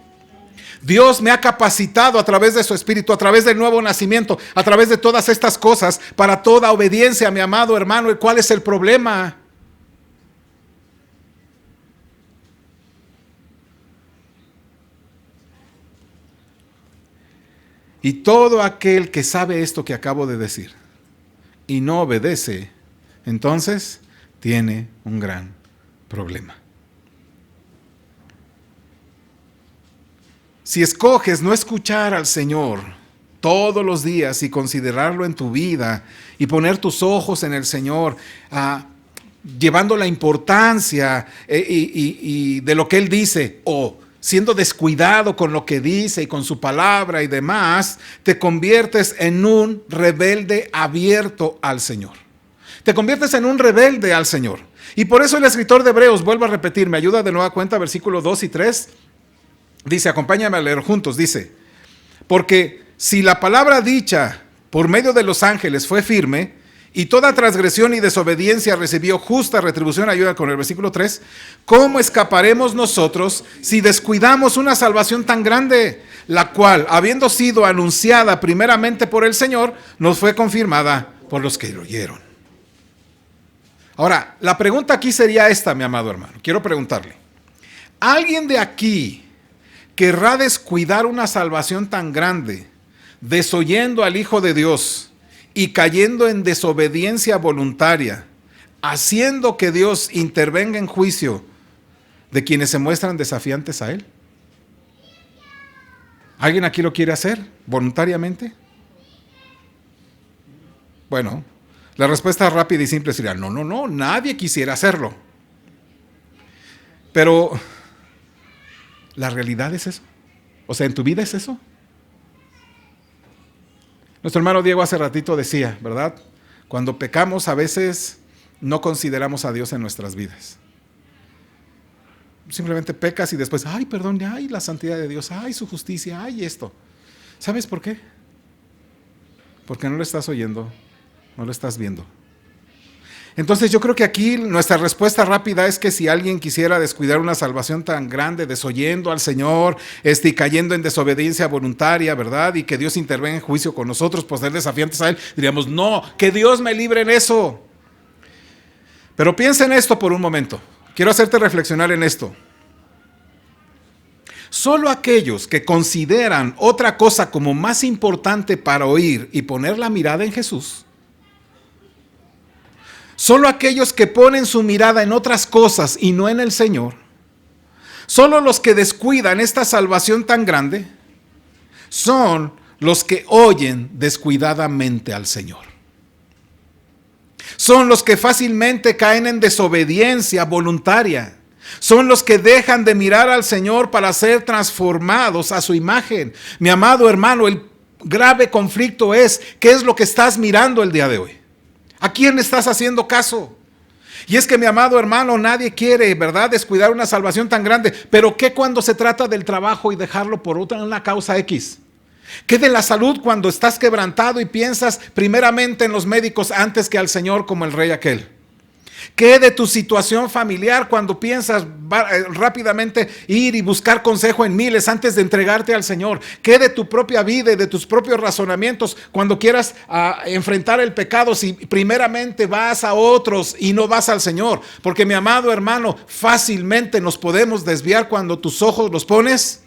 Dios me ha capacitado a través de su Espíritu, a través del nuevo nacimiento, a través de todas estas cosas, para toda obediencia, mi amado hermano. ¿Y cuál es el problema? Y todo aquel que sabe esto que acabo de decir y no obedece, entonces tiene un gran problema. Si escoges no escuchar al Señor todos los días y considerarlo en tu vida y poner tus ojos en el Señor, llevando la importancia y de lo que Él dice, o siendo descuidado con lo que dice y con su palabra y demás, te conviertes en un rebelde abierto al Señor. Te conviertes en un rebelde al Señor. Y por eso el escritor de Hebreos, vuelvo a repetir, me ayuda de nueva cuenta, versículos 2 y 3, dice, acompáñame a leer juntos, dice, porque si la palabra dicha por medio de los ángeles fue firme, y toda transgresión y desobediencia recibió justa retribución, ayuda con el versículo 3, ¿cómo escaparemos nosotros si descuidamos una salvación tan grande, la cual, habiendo sido anunciada primeramente por el Señor, nos fue confirmada por los que lo oyeron? Ahora, la pregunta aquí sería esta, mi amado hermano. Quiero preguntarle, ¿alguien de aquí querrá descuidar una salvación tan grande, desoyendo al Hijo de Dios y cayendo en desobediencia voluntaria, haciendo que Dios intervenga en juicio de quienes se muestran desafiantes a Él? ¿Alguien aquí lo quiere hacer voluntariamente? Bueno, la respuesta rápida y simple sería, no, nadie quisiera hacerlo. Pero, ¿la realidad es eso? O sea, ¿en tu vida es eso? Nuestro hermano Diego hace ratito decía, ¿verdad? Cuando pecamos a veces no consideramos a Dios en nuestras vidas. Simplemente pecas y después, ay, perdón, ay, la santidad de Dios, ay, su justicia, ay, esto. ¿Sabes por qué? Porque no lo estás oyendo, no lo estás viendo. Entonces yo creo que aquí nuestra respuesta rápida es que si alguien quisiera descuidar una salvación tan grande, desoyendo al Señor, y cayendo en desobediencia voluntaria, ¿verdad? Y que Dios intervenga en juicio con nosotros por ser desafiantes a Él, diríamos, no, que Dios me libre en eso. Pero piensa en esto por un momento. Quiero hacerte reflexionar en esto. Solo aquellos que consideran otra cosa como más importante para oír y poner la mirada en Jesús, solo aquellos que ponen su mirada en otras cosas y no en el Señor, solo los que descuidan esta salvación tan grande, son los que oyen descuidadamente al Señor. Son los que fácilmente caen en desobediencia voluntaria. Son los que dejan de mirar al Señor para ser transformados a su imagen. Mi amado hermano, el grave conflicto es, ¿qué es lo que estás mirando el día de hoy? ¿A quién estás haciendo caso? Y es que, mi amado hermano, nadie quiere, ¿verdad?, descuidar una salvación tan grande. Pero ¿qué cuando se trata del trabajo y dejarlo por una causa X? ¿Qué de la salud cuando estás quebrantado y piensas primeramente en los médicos antes que al Señor como el rey aquel? ¿Qué de tu situación familiar cuando piensas rápidamente ir y buscar consejo en miles antes de entregarte al Señor? ¿Qué de tu propia vida y de tus propios razonamientos cuando quieras enfrentar el pecado si primeramente vas a otros y no vas al Señor? Porque, mi amado hermano, fácilmente nos podemos desviar cuando tus ojos los pones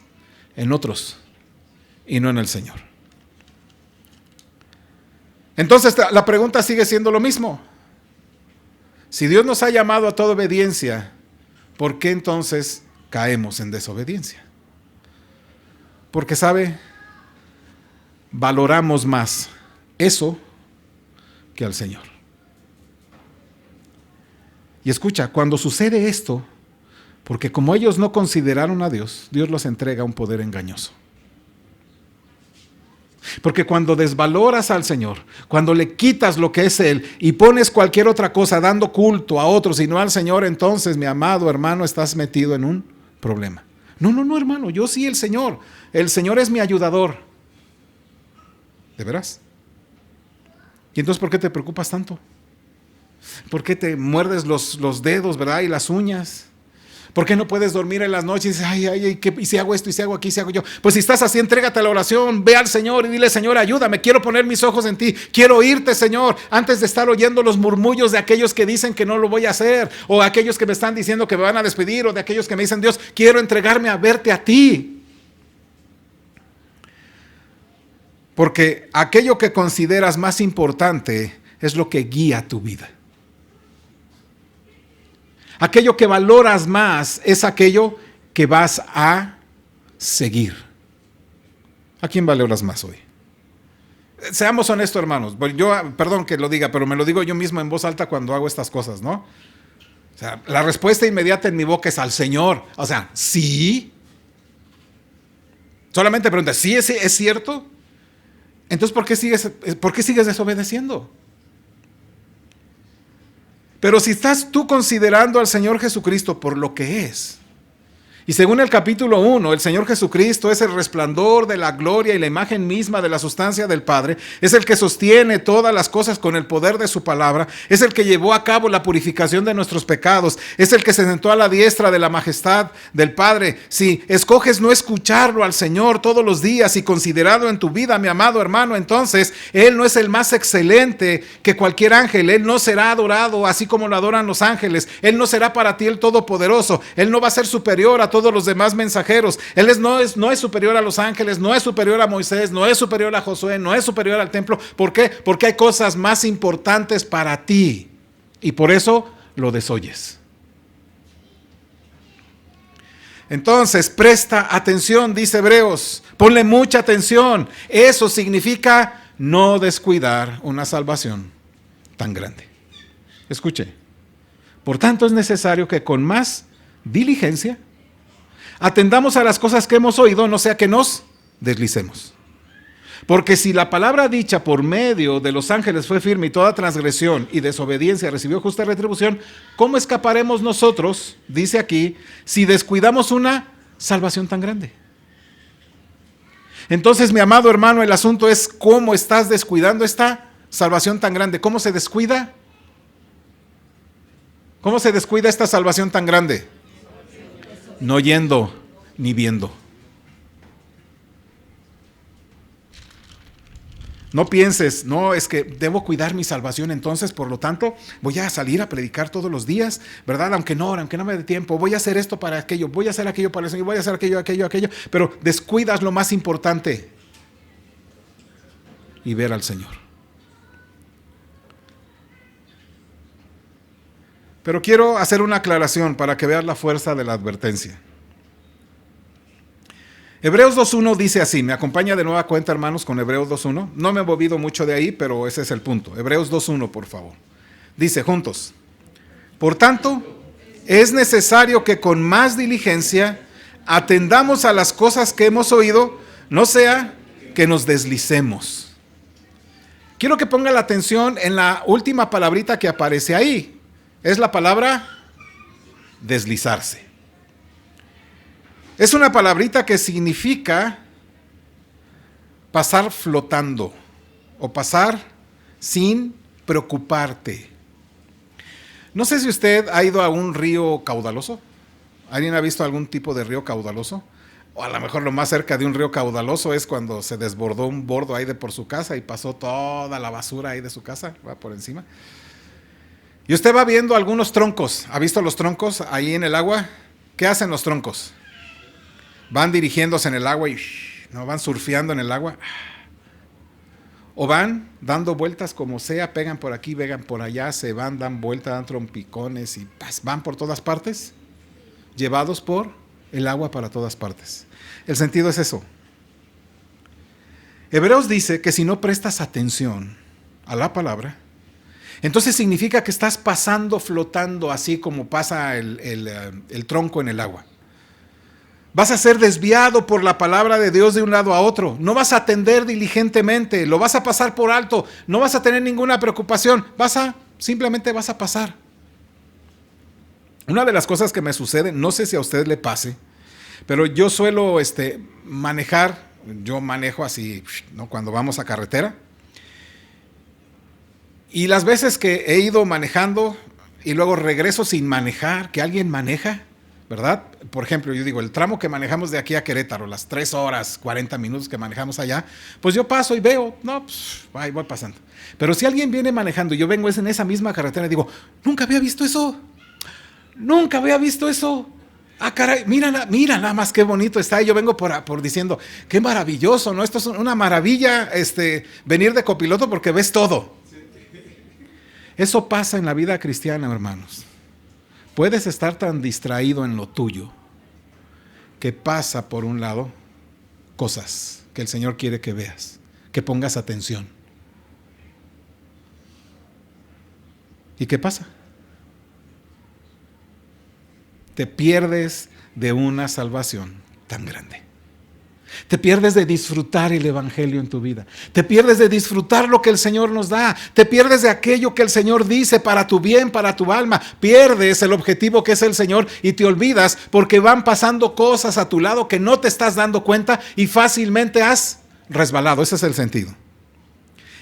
en otros y no en el Señor. Entonces la pregunta sigue siendo lo mismo. Si Dios nos ha llamado a toda obediencia, ¿por qué entonces caemos en desobediencia? Porque, ¿sabe? Valoramos más eso que al Señor. Y escucha, cuando sucede esto, porque como ellos no consideraron a Dios, Dios los entrega a un poder engañoso. Porque cuando desvaloras al Señor, cuando le quitas lo que es Él y pones cualquier otra cosa dando culto a otros y no al Señor, entonces, mi amado hermano, estás metido en un problema. No, no, no, hermano, yo sí el Señor. El Señor es mi ayudador. ¿De veras? ¿Y entonces por qué te preocupas tanto? ¿Por qué te muerdes los dedos, verdad? Y las uñas. ¿Por qué no puedes dormir en las noches y dices, ¿y si hago esto, y si hago aquí, y si hago yo? Pues si estás así, entrégate a la oración, ve al Señor y dile, Señor, ayúdame, quiero poner mis ojos en ti, quiero oírte, Señor, antes de estar oyendo los murmullos de aquellos que dicen que no lo voy a hacer, o aquellos que me están diciendo que me van a despedir, o de aquellos que me dicen, Dios, quiero entregarme a verte a ti. Porque aquello que consideras más importante es lo que guía tu vida. Aquello que valoras más es aquello que vas a seguir. ¿A quién valoras más hoy? Seamos honestos, hermanos. Yo, perdón que lo diga, pero me lo digo yo mismo en voz alta cuando hago estas cosas, ¿no? O sea, la respuesta inmediata en mi boca es al Señor. O sea, ¿sí? Solamente pregunta, ¿sí es cierto? Entonces, ¿por qué sigues desobedeciendo? Pero si estás tú considerando al Señor Jesucristo por lo que es, y según el capítulo 1, el Señor Jesucristo es el resplandor de la gloria y la imagen misma de la sustancia del Padre, es el que sostiene todas las cosas con el poder de su palabra, es el que llevó a cabo la purificación de nuestros pecados, es el que se sentó a la diestra de la majestad del Padre. Si escoges no escucharlo al Señor todos los días y considerado en tu vida, mi amado hermano, entonces Él no es el más excelente que cualquier ángel, Él no será adorado así como lo adoran los ángeles, Él no será para ti el Todopoderoso, Él no va a ser superior a todos los demás mensajeros, Él no es superior a los ángeles, no es superior a Moisés, no es superior a Josué, no es superior al templo. ¿Por qué? Porque hay cosas más importantes para ti y por eso lo desoyes. Entonces, presta atención, dice Hebreos, ponle mucha atención. Eso significa no descuidar una salvación tan grande. Escuche, por tanto es necesario que con más diligencia atendamos a las cosas que hemos oído, no sea que nos deslicemos. Porque si la palabra dicha por medio de los ángeles fue firme y toda transgresión y desobediencia recibió justa retribución, ¿cómo escaparemos nosotros, dice aquí, si descuidamos una salvación tan grande? Entonces, mi amado hermano, el asunto es cómo estás descuidando esta salvación tan grande. ¿Cómo se descuida? ¿Cómo se descuida esta salvación tan grande? No oyendo ni viendo. No pienses, no, es que debo cuidar mi salvación, entonces, por lo tanto, voy a salir a predicar todos los días, ¿verdad? Aunque no me dé tiempo, voy a hacer esto para aquello, voy a hacer aquello para eso, voy a hacer aquello, pero descuidas lo más importante y ver al Señor. Pero quiero hacer una aclaración para que veas la fuerza de la advertencia. Hebreos 2.1 dice así, me acompaña de nueva cuenta, hermanos, con Hebreos 2.1. No me he movido mucho de ahí, pero ese es el punto. Hebreos 2.1, por favor. Dice juntos, por tanto, es necesario que con más diligencia atendamos a las cosas que hemos oído, no sea que nos deslicemos. Quiero que ponga la atención en la última palabrita que aparece ahí. Es la palabra deslizarse. Es una palabrita que significa pasar flotando o pasar sin preocuparte. No sé si usted ha ido a un río caudaloso. ¿Alguien ha visto algún tipo de río caudaloso? O a lo mejor lo más cerca de un río caudaloso es cuando se desbordó un bordo ahí de por su casa y pasó toda la basura ahí de su casa, va por encima. Y usted va viendo algunos troncos. ¿Ha visto los troncos ahí en el agua? ¿Qué hacen los troncos? Van dirigiéndose en el agua y no van surfeando en el agua. O van dando vueltas como sea, pegan por aquí, pegan por allá, se van, dan vueltas, dan trompicones y van por todas partes, llevados por el agua para todas partes. El sentido es eso. Hebreos dice que si no prestas atención a la palabra, entonces significa que estás pasando, flotando, así como pasa el tronco en el agua. Vas a ser desviado por la palabra de Dios de un lado a otro. No vas a atender diligentemente, lo vas a pasar por alto, no vas a tener ninguna preocupación, simplemente vas a pasar. Una de las cosas que me sucede, no sé si a usted le pase, Pero yo suelo manejar, yo manejo así, ¿no? Cuando vamos a carretera. Y las veces que he ido manejando y luego regreso sin manejar, que alguien maneja, ¿verdad? Por ejemplo, yo digo, el tramo que manejamos de aquí a Querétaro, las 3 horas, 40 minutos que manejamos allá, pues yo paso y veo, no, pues ahí voy pasando. Pero si alguien viene manejando y yo vengo en esa misma carretera y digo, nunca había visto eso, nunca había visto eso. Ah, caray, mira nada más qué bonito está. Y yo vengo por diciendo, qué maravilloso, ¿no? Esto es una maravilla, venir de copiloto porque ves todo. Eso pasa en la vida cristiana, hermanos. Puedes estar tan distraído en lo tuyo que pasa por un lado cosas que el Señor quiere que veas, que pongas atención. ¿Y qué pasa? Te pierdes de una salvación tan grande. Te pierdes de disfrutar el evangelio en tu vida. Te pierdes de disfrutar lo que el Señor nos da. Te pierdes de aquello que el Señor dice para tu bien, para tu alma. Pierdes el objetivo que es el Señor y te olvidas porque van pasando cosas a tu lado que no te estás dando cuenta y fácilmente has resbalado. Ese es el sentido.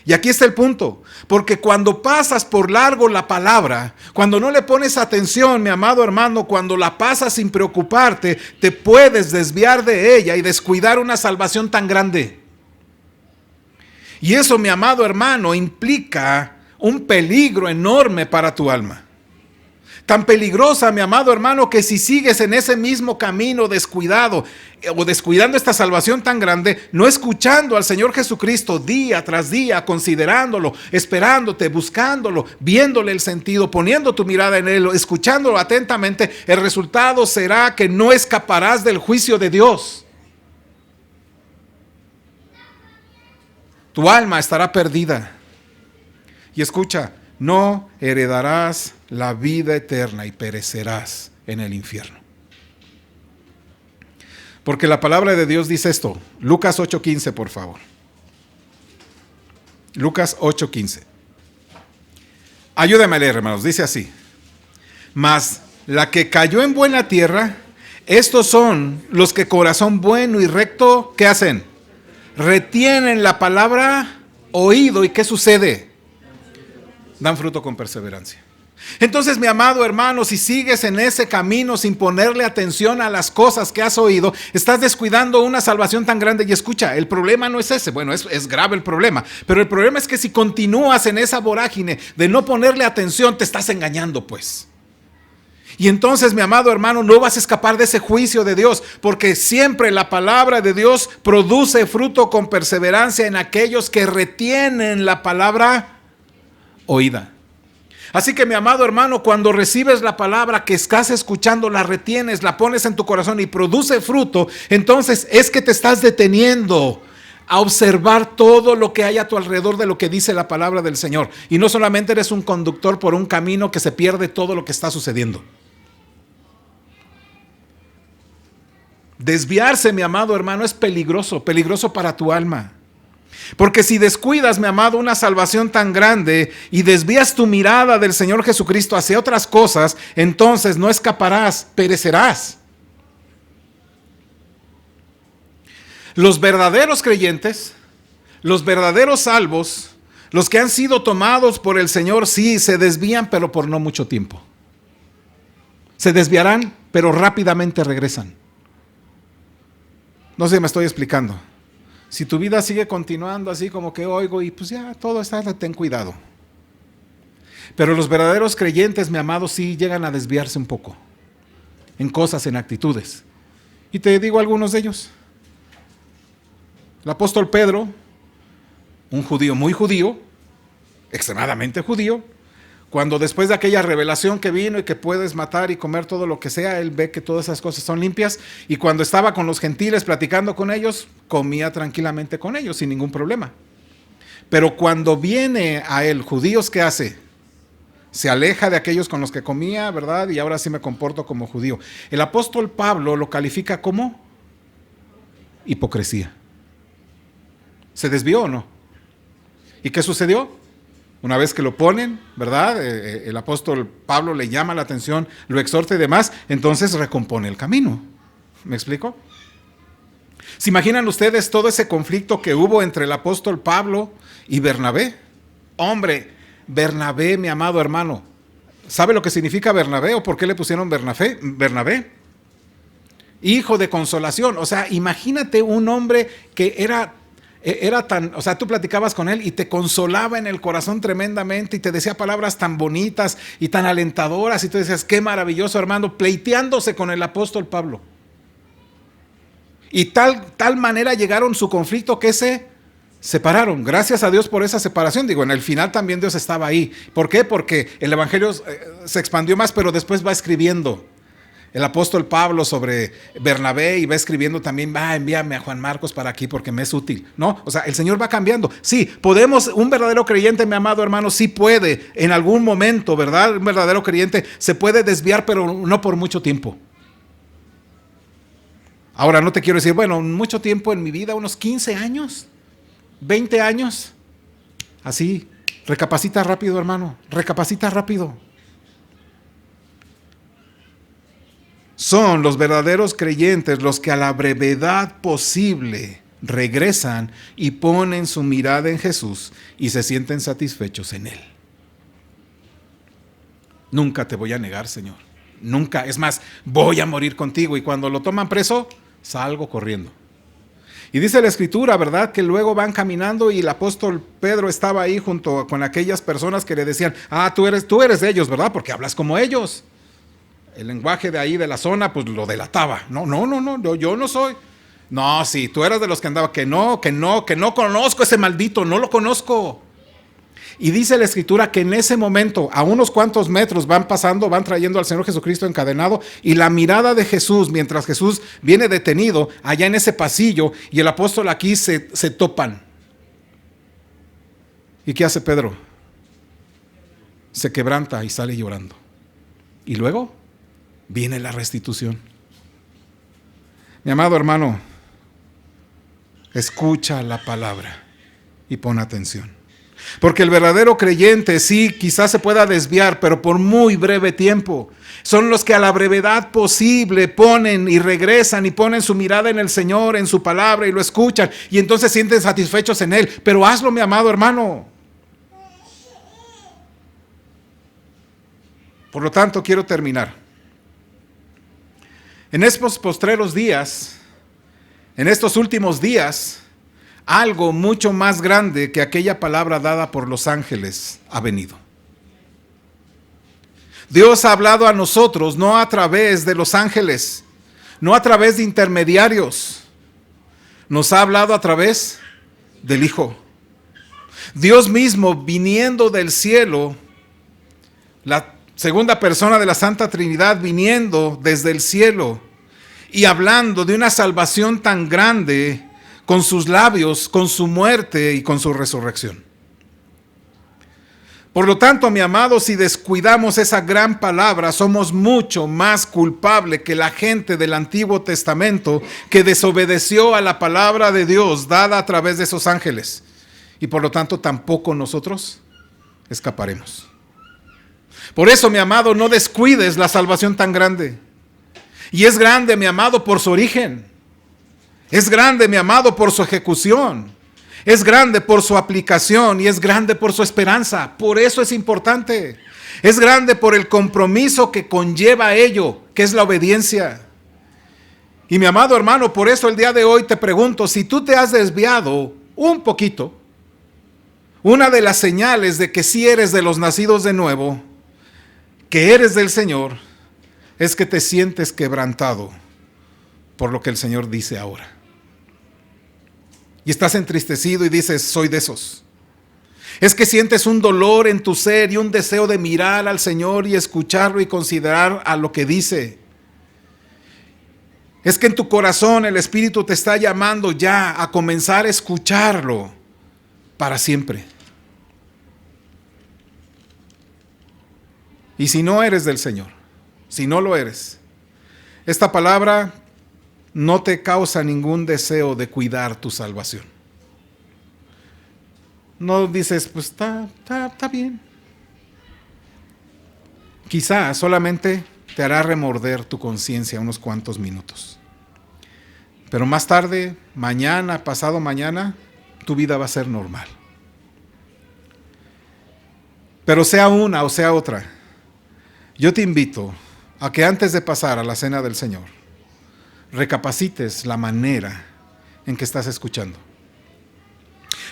Y aquí está el punto, porque cuando pasas por largo la palabra, cuando no le pones atención, mi amado hermano, cuando la pasas sin preocuparte, te puedes desviar de ella y descuidar una salvación tan grande. Y eso, mi amado hermano, implica un peligro enorme para tu alma. Tan peligrosa, mi amado hermano, que si sigues en ese mismo camino descuidado o descuidando esta salvación tan grande, no escuchando al Señor Jesucristo día tras día, considerándolo, esperándote, buscándolo, viéndole el sentido, poniendo tu mirada en Él, escuchándolo atentamente, el resultado será que no escaparás del juicio de Dios. Tu alma estará perdida. Y escucha, no heredarás la vida eterna y perecerás en el infierno. Porque la palabra de Dios dice esto. Lucas 8:15, por favor. Lucas 8:15. Ayúdame a leer, hermanos. Dice así. Mas la que cayó en buena tierra, estos son los que corazón bueno y recto, ¿qué hacen? Retienen la palabra oído. ¿Y qué sucede? Dan fruto con perseverancia. Entonces, mi amado hermano, si sigues en ese camino sin ponerle atención a las cosas que has oído, estás descuidando una salvación tan grande. Y escucha, el problema no es ese, bueno, es grave el problema, pero el problema es que si continúas en esa vorágine de no ponerle atención, te estás engañando, pues. Y entonces, mi amado hermano, no vas a escapar de ese juicio de Dios, porque siempre la palabra de Dios produce fruto con perseverancia en aquellos que retienen la palabra oída. Así que, mi amado hermano, cuando recibes la palabra que estás escuchando, la retienes, la pones en tu corazón y produce fruto, entonces es que te estás deteniendo a observar todo lo que hay a tu alrededor de lo que dice la palabra del Señor. Y no solamente eres un conductor por un camino que se pierde todo lo que está sucediendo. Desviarse, mi amado hermano, es peligroso, peligroso para tu alma. Porque si descuidas, mi amado, una salvación tan grande y desvías tu mirada del Señor Jesucristo hacia otras cosas, entonces no escaparás, perecerás. Los verdaderos creyentes, los verdaderos salvos, los que han sido tomados por el Señor, sí, se desvían, pero por no mucho tiempo. Se desviarán, pero rápidamente regresan. No sé si me estoy explicando. Si tu vida sigue continuando así como que oigo y pues ya todo está, ten cuidado. Pero los verdaderos creyentes, mi amado, sí llegan a desviarse un poco en cosas, en actitudes. Y te digo algunos de ellos. El apóstol Pedro, un judío muy judío, extremadamente judío, cuando después de aquella revelación que vino y que puedes matar y comer todo lo que sea, él ve que todas esas cosas son limpias, y cuando estaba con los gentiles platicando con ellos, comía tranquilamente con ellos sin ningún problema. Pero cuando viene a él judíos, ¿qué hace? Se aleja de aquellos con los que comía, ¿verdad? Y ahora sí me comporto como judío. El apóstol Pablo lo califica como hipocresía. ¿Se desvió o no? ¿Y qué sucedió? Una vez que lo ponen, ¿verdad? El apóstol Pablo le llama la atención, lo exhorta y demás, entonces recompone el camino. ¿Me explico? ¿Se imaginan ustedes todo ese conflicto que hubo entre el apóstol Pablo y Bernabé? Hombre, Bernabé, mi amado hermano, ¿sabe lo que significa Bernabé o por qué le pusieron Bernabé? Hijo de consolación. O sea, imagínate un hombre que era tan, o sea, tú platicabas con él y te consolaba en el corazón tremendamente y te decía palabras tan bonitas y tan alentadoras y tú decías, qué maravilloso hermano, pleiteándose con el apóstol Pablo. Y tal manera llegaron su conflicto que se separaron. Gracias a Dios por esa separación. Digo, en el final también Dios estaba ahí. ¿Por qué? Porque el evangelio se expandió más, pero después va escribiendo el apóstol Pablo sobre Bernabé y va escribiendo también, envíame a Juan Marcos para aquí porque me es útil. No, o sea, el Señor va cambiando. Sí, un verdadero creyente, mi amado hermano, sí puede en algún momento, ¿verdad? Un verdadero creyente se puede desviar, pero no por mucho tiempo. Ahora, no te quiero decir, bueno, mucho tiempo en mi vida, unos 15 años, 20 años. Así, recapacita rápido, hermano, recapacita rápido. Son los verdaderos creyentes los que a la brevedad posible regresan y ponen su mirada en Jesús y se sienten satisfechos en Él. Nunca te voy a negar, Señor. Nunca. Es más, voy a morir contigo. Y cuando lo toman preso, salgo corriendo. Y dice la Escritura, ¿verdad? Que luego van caminando y el apóstol Pedro estaba ahí junto con aquellas personas que le decían, tú eres de ellos, ¿verdad? Porque hablas como ellos. El lenguaje de ahí de la zona, pues lo delataba. No, yo no soy. No, sí, tú eras de los que andaba, que no conozco ese maldito, no lo conozco. Y dice la Escritura que en ese momento, a unos cuantos metros van trayendo al Señor Jesucristo encadenado, y la mirada de Jesús, mientras Jesús viene detenido allá en ese pasillo, y el apóstol aquí se topan. ¿Y qué hace Pedro? Se quebranta y sale llorando. Y luego viene la restitución. Mi amado hermano, escucha la palabra y pon atención. Porque el verdadero creyente sí, quizás se pueda desviar, pero por muy breve tiempo. Son los que a la brevedad posible ponen y regresan y ponen su mirada en el Señor, en su palabra, y lo escuchan, y entonces sienten satisfechos en Él. Pero hazlo, mi amado hermano. Por lo tanto, quiero terminar. En estos postreros días, en estos últimos días, algo mucho más grande que aquella palabra dada por los ángeles ha venido. Dios ha hablado a nosotros no a través de los ángeles, no a través de intermediarios. Nos ha hablado a través del Hijo. Dios mismo viniendo del cielo, la segunda persona de la Santa Trinidad viniendo desde el cielo y hablando de una salvación tan grande con sus labios, con su muerte y con su resurrección. Por lo tanto, mi amado, si descuidamos esa gran palabra, somos mucho más culpables que la gente del Antiguo Testamento que desobedeció a la palabra de Dios dada a través de esos ángeles. Y por lo tanto, tampoco nosotros escaparemos. Por eso, mi amado, no descuides la salvación tan grande. Y es grande, mi amado, por su origen. Es grande, mi amado, por su ejecución. Es grande por su aplicación y es grande por su esperanza. Por eso es importante. Es grande por el compromiso que conlleva ello, que es la obediencia. Y mi amado hermano, por eso el día de hoy te pregunto, si tú te has desviado un poquito, una de las señales de que sí eres de los nacidos de nuevo, que eres del Señor, es que te sientes quebrantado por lo que el Señor dice ahora. Y estás entristecido y dices, soy de esos. Es que sientes un dolor en tu ser y un deseo de mirar al Señor y escucharlo y considerar a lo que dice. Es que en tu corazón el Espíritu te está llamando ya a comenzar a escucharlo para siempre. Y si no eres del Señor, si no lo eres, esta palabra no te causa ningún deseo de cuidar tu salvación. No dices, pues está bien. Quizá solamente te hará remorder tu conciencia unos cuantos minutos. Pero más tarde, mañana, pasado mañana, tu vida va a ser normal. Pero sea una o sea otra, yo te invito a que antes de pasar a la cena del Señor, recapacites la manera en que estás escuchando.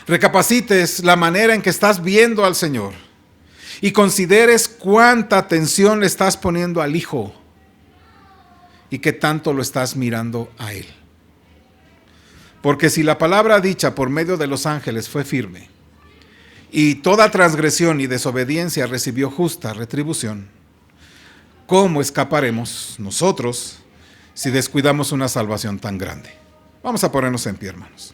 Recapacites la manera en que estás viendo al Señor y consideres cuánta atención le estás poniendo al Hijo y qué tanto lo estás mirando a Él. Porque si la palabra dicha por medio de los ángeles fue firme y toda transgresión y desobediencia recibió justa retribución, ¿cómo escaparemos nosotros si descuidamos una salvación tan grande? Vamos a ponernos en pie, hermanos.